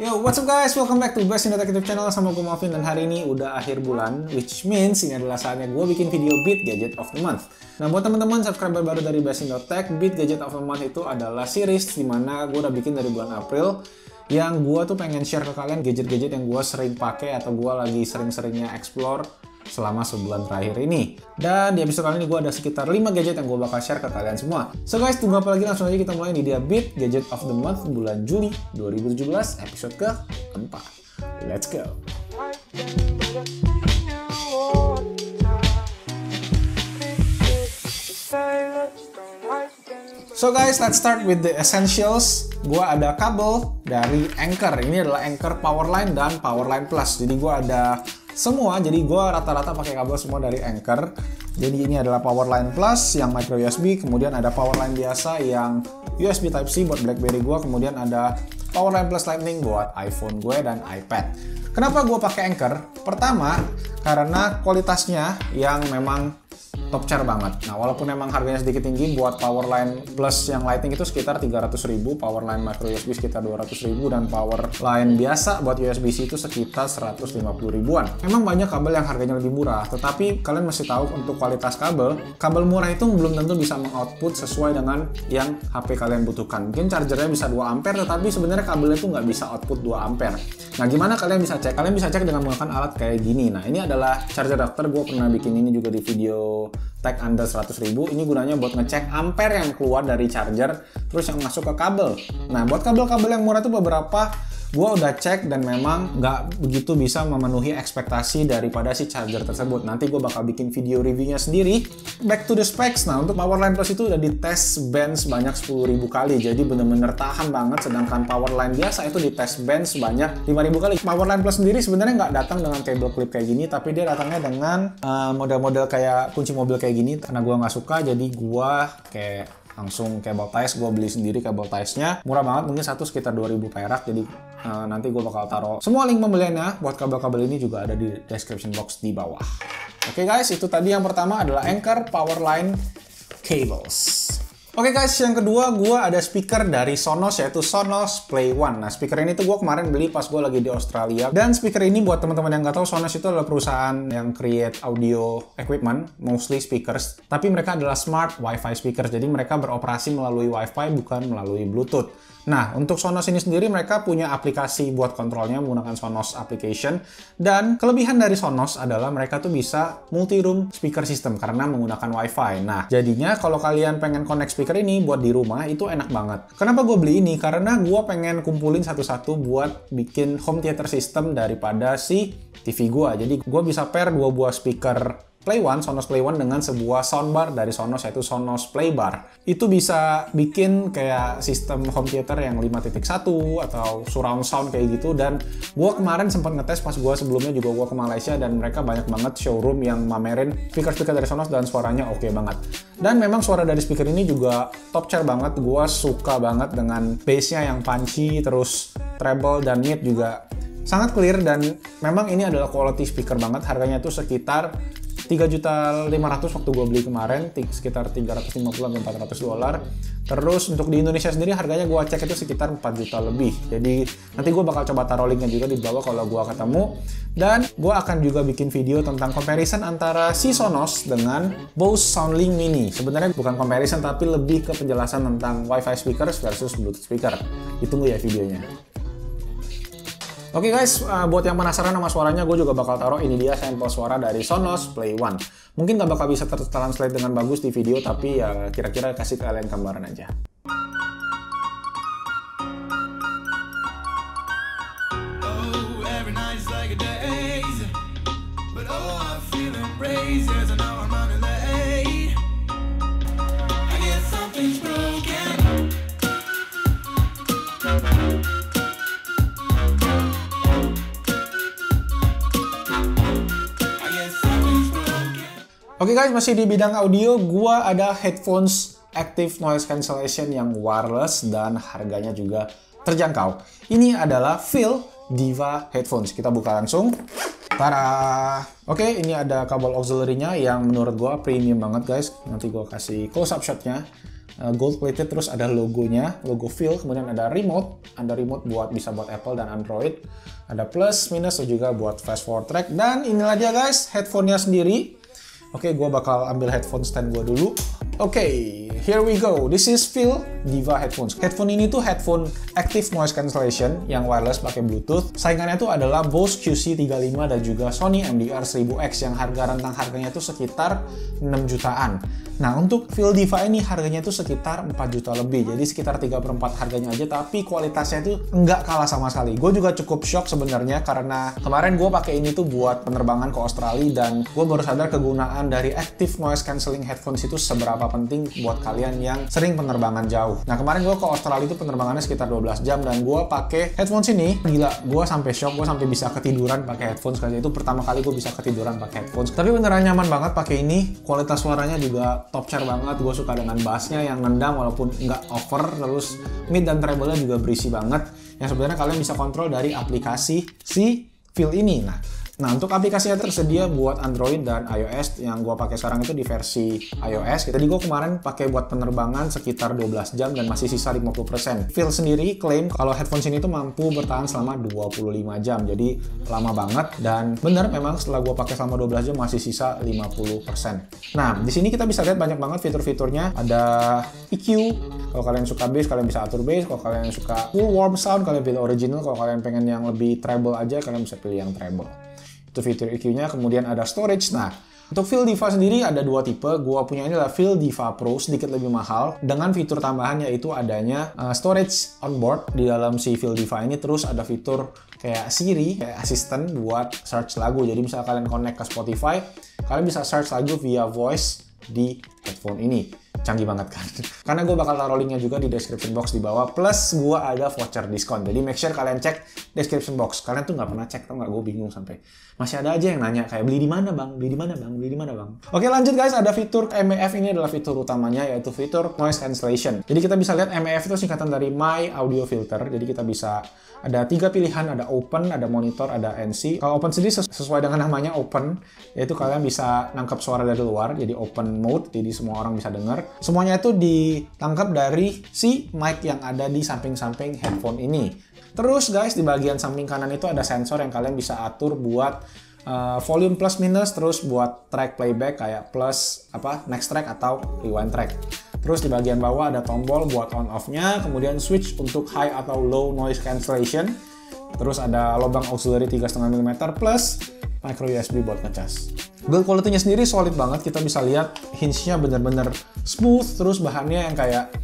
Yo, what's up guys? Welcome back to Best Indo Tech YouTube channel. Sama gue Malvin, dan hari ini udah akhir bulan, which means ini adalah saatnya gue bikin video Beat Gadget of the Month. Nah, buat teman-teman subscriber baru dari Best Indo Tech, Beat Gadget of the Month itu adalah series dimana gue udah bikin dari bulan April, yang gue tuh pengen share ke kalian gadget-gadget yang gue sering pakai atau gue lagi sering-seringnya explore selama sebulan terakhir ini. Dan di episode kali ini gue ada sekitar 5 gadget yang gue bakal share ke kalian semua. So guys, tunggu apa lagi, langsung aja kita mulai. Ini dia Beat Gadget of the Month bulan Juli 2017 episode ke-4. Let's go! So guys, let's start with the essentials. Gua ada kabel dari Anker. Ini adalah Anker Powerline dan Powerline Plus. Jadi gua ada semua. Jadi gua rata-rata pakai kabel semua dari Anker. Jadi ini adalah Powerline Plus yang micro USB, kemudian ada Powerline biasa yang USB Type-C buat BlackBerry gua, kemudian ada Powerline Plus Lightning buat iPhone gue dan iPad. Kenapa gua pakai Anker? Pertama, karena kualitasnya yang memang top tier banget. Nah, walaupun memang harganya sedikit tinggi, buat Powerline Plus yang Lightning itu sekitar 300.000, Powerline micro USB sekitar 200.000, dan Powerline biasa buat USB-C itu sekitar 150 ribuan. Memang banyak kabel yang harganya lebih murah, tetapi kalian mesti tahu untuk kualitas kabel murah itu belum tentu bisa mengoutput sesuai dengan yang HP kalian butuhkan. Mungkin chargernya bisa 2 ampere, tetapi sebenarnya kabelnya itu nggak bisa output 2 ampere. Nah, gimana kalian bisa cek? Kalian bisa cek dengan menggunakan alat kayak gini. Nah, ini adalah charger adapter. Gue pernah bikin ini juga di video tag under 100.000. Ini gunanya buat ngecek ampere yang keluar dari charger terus yang masuk ke kabel. Nah, buat kabel-kabel yang murah itu beberapa gue udah cek dan memang nggak begitu bisa memenuhi ekspektasi daripada si charger tersebut. Nanti gue bakal bikin video reviewnya sendiri. Back to the specs. Nah, untuk Powerline Plus itu udah dites bench sebanyak 10.000 kali, jadi bener-bener tahan banget. Sedangkan Powerline biasa itu dites bench sebanyak 5.000 kali. Powerline Plus sendiri sebenarnya nggak datang dengan cable clip kayak gini, tapi dia datangnya dengan model-model kayak kunci mobil kayak gini. Karena gue nggak suka, jadi gue kayak langsung cable ties. Gue beli sendiri cable tiesnya, murah banget, mungkin satu sekitar 2.000 perak. Jadi nanti gue bakal taruh semua link pembeliannya buat kabel-kabel ini juga ada di description box di bawah. Oke guys, itu tadi yang pertama adalah Anker Powerline Cables. Oke guys, yang kedua gue ada speaker dari Sonos, yaitu Sonos Play One. Nah, speaker ini tuh gue kemarin beli pas gue lagi di Australia. Dan speaker ini buat teman-teman yang nggak tahu, Sonos itu adalah perusahaan yang create audio equipment, mostly speakers. Tapi mereka adalah smart Wi-Fi speakers, jadi mereka beroperasi melalui Wi-Fi bukan melalui Bluetooth. Nah, untuk Sonos ini sendiri mereka punya aplikasi buat kontrolnya menggunakan Sonos application. Dan kelebihan dari Sonos adalah mereka tuh bisa multi-room speaker system karena menggunakan Wi-Fi. Nah, jadinya kalau kalian pengen connect speaker ini buat di rumah itu enak banget. Kenapa gue beli ini? Karena gue pengen kumpulin satu-satu buat bikin home theater system daripada si TV gue. Jadi gue bisa pair 2 buah speaker Play One, Sonos Play One dengan sebuah soundbar dari Sonos, yaitu Sonos Playbar. Itu bisa bikin kayak sistem home theater yang 5.1 atau surround sound kayak gitu. Dan gue kemarin sempat ngetes pas gue sebelumnya juga gue ke Malaysia, dan mereka banyak banget showroom yang mamerin speaker-speaker dari Sonos dan suaranya oke banget. Dan memang suara dari speaker ini juga top tier banget. Gue suka banget dengan bass-nya yang punchy, terus treble dan mid juga sangat clear, dan memang ini adalah quality speaker banget. Harganya tuh sekitar 3.500.000 waktu gue beli kemarin, sekitar 350-400 dolar. Terus untuk di Indonesia sendiri harganya gue cek itu sekitar 4 juta lebih. Jadi nanti gue bakal coba taruh linknya juga di bawah kalau gue ketemu. Dan gue akan juga bikin video tentang comparison antara si Sonos dengan Bose SoundLink Mini. Sebenarnya bukan comparison, tapi lebih ke penjelasan tentang Wi-Fi speakers versus Bluetooth speaker. Ditunggu ya videonya. Oke guys, buat yang penasaran sama suaranya, gue juga bakal taruh ini dia sampel suara dari Sonos Play One. Mungkin gak bakal bisa tertranslate dengan bagus di video, tapi ya kira-kira kasih kalian gambaran aja. Oke guys, masih di bidang audio, gua ada headphones Active Noise Cancellation yang wireless dan harganya juga terjangkau. Ini adalah Phil Diva Headphones. Kita buka langsung. Tada! Oke, ini ada kabel auxiliary-nya yang menurut gua premium banget guys. Nanti gua kasih close up shot-nya. gold plated, terus ada logonya, logo Phil, kemudian ada remote buat bisa buat Apple dan Android, ada plus, minus, dan juga buat fast forward track. Dan inilah dia guys, headphone-nya sendiri. Oke, gue bakal ambil headphone stand gue dulu. Oke, here we go. This is Phil Diva Headphones. Headphone ini tuh headphone active noise cancellation yang wireless pakai Bluetooth. Saingannya tuh adalah Bose QC35 dan juga Sony MDR1000X yang rentang harganya tuh sekitar 6 jutaan. Nah, untuk Phil Diva ini harganya tuh sekitar 4 juta lebih. Jadi sekitar 3/4 harganya aja, tapi kualitasnya tuh nggak kalah sama sekali. Gue juga cukup shock sebenarnya karena kemarin gue pakai ini tuh buat penerbangan ke Australia dan gue baru sadar kegunaan dari active noise cancelling headphones itu seberapa penting buat kalian yang sering penerbangan jauh. Nah, kemarin gue ke Australia itu penerbangannya sekitar 12 jam dan gue pakai headphones ini. Gila, gue sampai shock, gue sampai bisa ketiduran pakai headphones karena itu pertama kali gue bisa ketiduran pakai headphones. Tapi beneran nyaman banget pakai ini. Kualitas suaranya juga top chair banget. Gue suka dengan bassnya yang nendang walaupun nggak over, terus mid dan treble-nya juga berisi banget. Yang sebenarnya kalian bisa kontrol dari aplikasi si Phil ini. Nah, untuk aplikasinya tersedia buat Android dan iOS. Yang gue pakai sekarang itu di versi iOS. Jadi gue kemarin pakai buat penerbangan sekitar 12 jam dan masih sisa 50%. Phil sendiri klaim kalau headphones ini tuh mampu bertahan selama 25 jam. Jadi lama banget dan bener memang setelah gue pakai selama 12 jam masih sisa 50%. Nah, di sini kita bisa lihat banyak banget fitur-fiturnya. Ada EQ. Kalau kalian suka bass, kalian bisa atur bass. Kalau kalian suka full warm sound, kalian pilih original. Kalau kalian pengen yang lebih treble aja, kalian bisa pilih yang treble. Itu fitur EQ-nya. Kemudian ada storage. Nah, untuk Phil Diva sendiri ada dua tipe. Gua punya ini adalah Phil Diva Pro, sedikit lebih mahal dengan fitur tambahan yaitu adanya storage on board di dalam si Phil Diva ini. Terus ada fitur kayak Siri, kayak asisten buat search lagu. Jadi misalnya kalian connect ke Spotify, kalian bisa search lagu via voice di headphone ini. Canggih banget kan? Karena gue bakal taruh linknya juga di description box di bawah. Plus gue ada voucher diskon. Jadi make sure kalian cek description box. Kalian tuh nggak pernah cek, tau nggak? Gue bingung sampai masih ada aja yang nanya kayak beli di mana bang, beli di mana bang, beli di mana bang. Oke, lanjut guys, ada fitur MEF. Ini adalah fitur utamanya yaitu fitur noise cancellation. Jadi kita bisa lihat MEF itu singkatan dari My Audio Filter. Jadi kita bisa ada 3 pilihan, ada open, ada monitor, ada NC. Kalau open sendiri sesuai dengan namanya open, yaitu kalian bisa nangkap suara dari luar, jadi open mode, jadi semua orang bisa dengar. Semuanya itu ditangkap dari si mic yang ada di samping-samping headphone ini. Terus guys, di bagian samping kanan itu ada sensor yang kalian bisa atur buat volume plus minus, terus buat track playback kayak plus next track atau rewind track. Terus di bagian bawah ada tombol buat on off-nya, kemudian switch untuk high atau low noise cancellation. Terus ada lubang auxiliary 3,5 mm plus micro USB buat ngecas. Build quality-nya sendiri solid banget, kita bisa lihat hinge-nya bener-bener smooth, terus bahannya yang kayak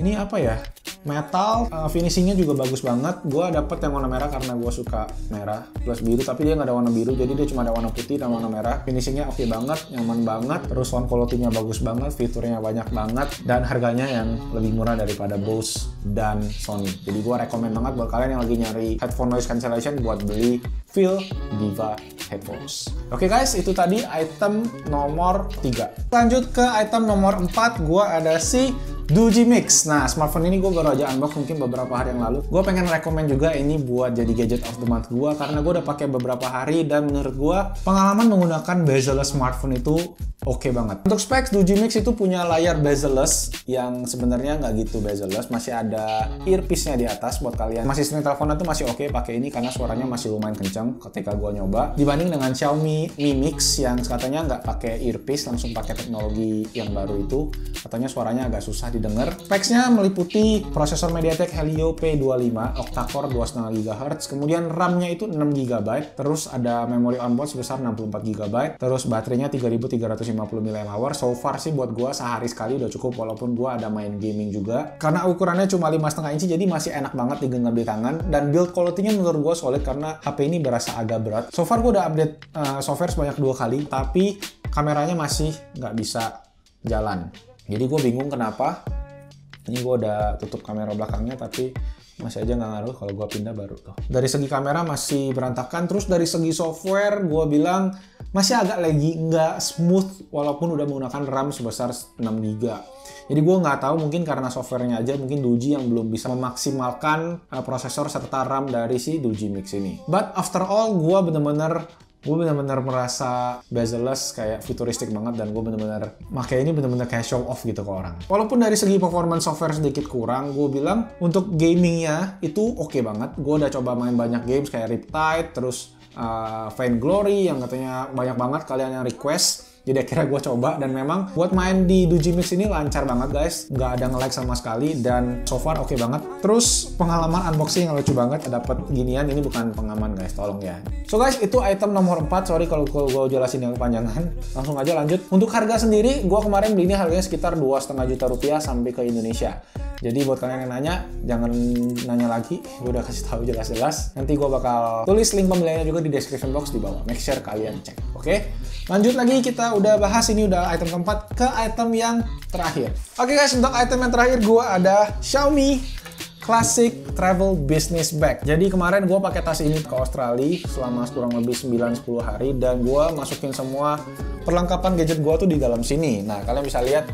ini apa ya, metal, finishingnya juga bagus banget. Gue dapet yang warna merah karena gue suka merah plus biru, tapi dia nggak ada warna biru, jadi dia cuma ada warna putih dan warna merah. Finishingnya oke banget, nyaman banget, terus sound quality-nya bagus banget, fiturnya banyak banget, dan harganya yang lebih murah daripada Bose dan Sony. Jadi gue rekomen banget buat kalian yang lagi nyari headphone noise cancellation buat beli Phil Diva Headphones. Oke guys, itu tadi item nomor 3. Lanjut ke item nomor 4, gue ada si Doogee Mix. Nah, smartphone ini gue baru aja unbox mungkin beberapa hari yang lalu. Gue pengen rekomen juga ini buat jadi gadget of the month gue karena gue udah pakai beberapa hari dan menurut gue pengalaman menggunakan bezel-less smartphone itu oke banget. Untuk specs, Doogee Mix itu punya layar bezel-less yang sebenarnya nggak gitu bezel-less. Masih ada earpiece-nya di atas buat kalian. Masih sering teleponan tuh masih oke pakai ini karena suaranya masih lumayan kencang ketika gue nyoba. Dibanding dengan Xiaomi Mi Mix yang katanya nggak pakai earpiece, langsung pakai teknologi yang baru itu. Katanya suaranya agak susah didengar. Specs-nya meliputi prosesor MediaTek Helio P25, octa-core 2,5 GHz, kemudian RAM-nya itu 6 GB, terus ada memori onboard sebesar 64 GB, terus baterainya 3350 mAh. So far sih buat gua sehari sekali udah cukup, walaupun gua ada main gaming juga. Karena ukurannya cuma 5,5 inci, jadi masih enak banget digenggam di tangan, dan build quality-nya menurut gua solid karena HP ini berasa agak berat. So far gua udah update software sebanyak 2 kali, tapi kameranya masih nggak bisa jalan. Jadi gue bingung kenapa. Ini gue udah tutup kamera belakangnya tapi masih aja nggak ngaruh kalau gue pindah baru tuh. Dari segi kamera masih berantakan. Terus dari segi software gue bilang masih agak laggy, nggak smooth walaupun udah menggunakan RAM sebesar 6 GB. Jadi gue nggak tahu, mungkin karena softwarenya aja, mungkin Doogee yang belum bisa memaksimalkan prosesor serta RAM dari si Doogee Mix ini. But after all, gue bener-bener gue bener-bener merasa bezel-less kayak futuristik banget, dan gue bener-bener pakai ini bener-bener kayak show off gitu ke orang. Walaupun dari segi performance software sedikit kurang, gue bilang untuk gamingnya itu oke banget. Gue udah coba main banyak games kayak Riptide, terus Vainglory yang katanya banyak banget kalian yang request. Jadi akhirnya gue coba, dan memang buat main di Dujimix ini lancar banget guys, nggak ada nge-lag sama sekali, dan so far oke banget. Terus pengalaman unboxing yang lucu banget, dapet ginian, ini bukan pengaman guys, tolong ya. So guys, itu item nomor 4, sorry kalau gue jelasin yang kepanjangan, langsung aja lanjut. Untuk harga sendiri, gue kemarin beli ini harganya sekitar 2,5 juta rupiah sampai ke Indonesia. Jadi buat kalian yang nanya, jangan nanya lagi, gue udah kasih tahu jelas-jelas. Nanti gue bakal tulis link pembeliannya juga di description box di bawah. Make sure kalian cek, oke? Lanjut lagi, kita udah bahas, ini udah item keempat, ke item yang terakhir. Oke guys, untuk item yang terakhir gue ada Xiaomi Classic Travel Business Bag. Jadi kemarin gue pakai tas ini ke Australia selama kurang lebih 9-10 hari, dan gue masukin semua perlengkapan gadget gue tuh di dalam sini. Nah, kalian bisa lihat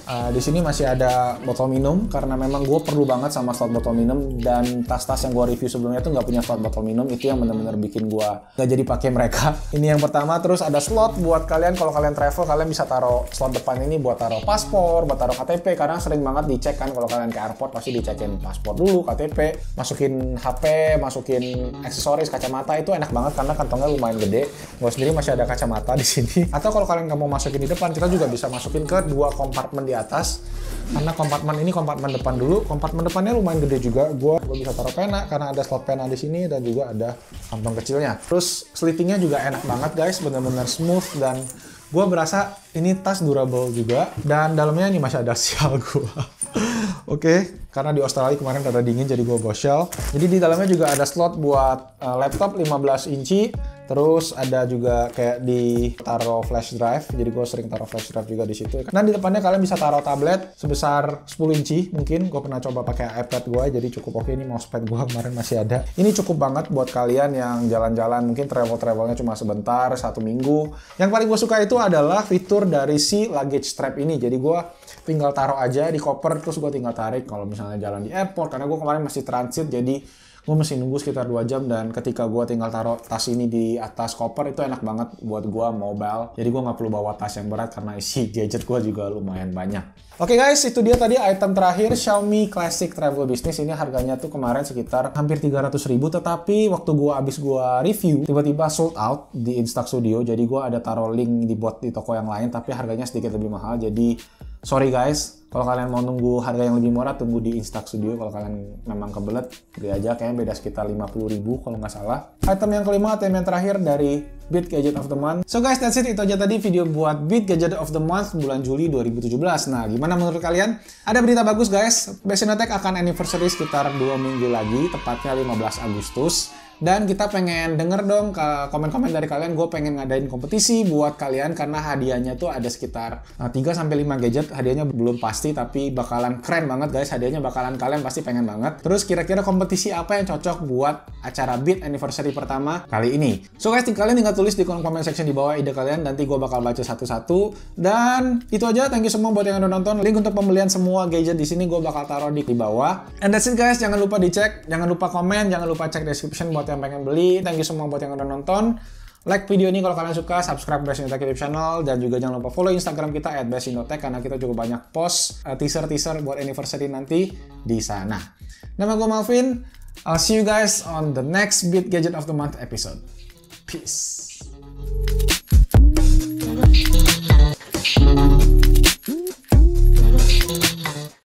di sini masih ada botol minum, karena memang gue perlu banget sama slot botol minum, dan tas-tas yang gue review sebelumnya tuh nggak punya slot botol minum, itu yang bener-bener bikin gue nggak jadi pakai mereka. Ini yang pertama. Terus ada slot buat kalian kalau kalian travel, kalian bisa taruh slot depan ini buat taruh paspor, buat taruh KTP, karena sering banget dicek kan kalau kalian ke airport pasti dicekin paspor dulu, KTP, masukin HP, masukin aksesoris, kacamata, itu enak banget karena kantongnya lumayan gede. Gue sendiri masih ada kacamata di sini. Atau kalau kalian nggak mau masukin di depan, kita juga bisa masukin ke 2 kompartemen di atas, karena kompartemen ini kompartemen depan dulu. Kompartemen depannya lumayan gede juga. Gue bisa taruh pena karena ada slot pena di sini, dan juga ada kantong kecilnya. Terus sleepingnya juga enak banget guys, bener-bener smooth, dan gue berasa ini tas durable juga. Dan dalamnya ini masih ada sial gue. Oke, karena di Australia kemarin rada dingin jadi gue bawa shell. Jadi di dalamnya juga ada slot buat laptop 15 inci. Terus ada juga kayak di taruh flash drive, jadi gue sering taruh flash drive juga di situ. Dan di depannya kalian bisa taruh tablet sebesar 10 inci mungkin. Gue pernah coba pakai iPad gue, jadi cukup oke. Ini mousepad gue kemarin masih ada. Ini cukup banget buat kalian yang jalan-jalan, mungkin travelnya cuma sebentar, 1 minggu. Yang paling gue suka itu adalah fitur dari si luggage strap ini. Jadi gue tinggal taruh aja di koper, terus gue tinggal tarik kalau misalnya jalan di airport. Karena gue kemarin masih transit, jadi gue mesti nunggu sekitar 2 jam, dan ketika gue tinggal taruh tas ini di atas koper, itu enak banget buat gue mobile. Jadi gue nggak perlu bawa tas yang berat karena isi gadget gue juga lumayan banyak. Oke guys, itu dia tadi item terakhir Xiaomi Classic Travel Business. Ini harganya tuh kemarin sekitar hampir 300.000, tetapi waktu abis gue review, tiba-tiba sold out di Instax Studio. Jadi gue ada taruh link dibuat di toko yang lain, tapi harganya sedikit lebih mahal. Jadi sorry guys, kalau kalian mau nunggu harga yang lebih murah, tunggu di Instax Studio. Kalau kalian memang kebelet, beli aja, kayaknya beda sekitar 50.000 kalau nggak salah. Item yang kelima, item yang terakhir dari Beat Gadget of the Month. So guys, that's it. Itu aja tadi video buat Beat Gadget of the Month bulan Juli 2017. Nah, gimana menurut kalian? Ada berita bagus guys. Besinotek akan anniversary sekitar 2 minggu lagi, tepatnya 15 Agustus. Dan kita pengen denger dong ke komen-komen dari kalian. Gue pengen ngadain kompetisi buat kalian, karena hadiahnya tuh ada sekitar 3-5 gadget. Hadiahnya belum pasti, tapi bakalan keren banget guys. Hadiahnya bakalan kalian pasti pengen banget. Terus kira-kira kompetisi apa yang cocok buat acara Beat Anniversary pertama kali ini? So guys, kalian tinggal tulis di kolom comment section di bawah ide kalian. Nanti gue bakal baca satu-satu. Dan itu aja. Thank you semua buat yang udah nonton. Link untuk pembelian semua gadget di sini gue bakal taruh di bawah. And that's it guys. Jangan lupa dicek, jangan lupa komen, jangan lupa cek description buat yang pengen beli. Thank you semua buat yang udah nonton. Like video ini kalau kalian suka, subscribe Besinotek YouTube channel, dan juga jangan lupa follow Instagram kita @besinotek, karena kita juga banyak post teaser-teaser buat anniversary nanti di sana. Nama gue Malvin. I'll see you guys on the next Beat Gadget of the Month episode. Peace.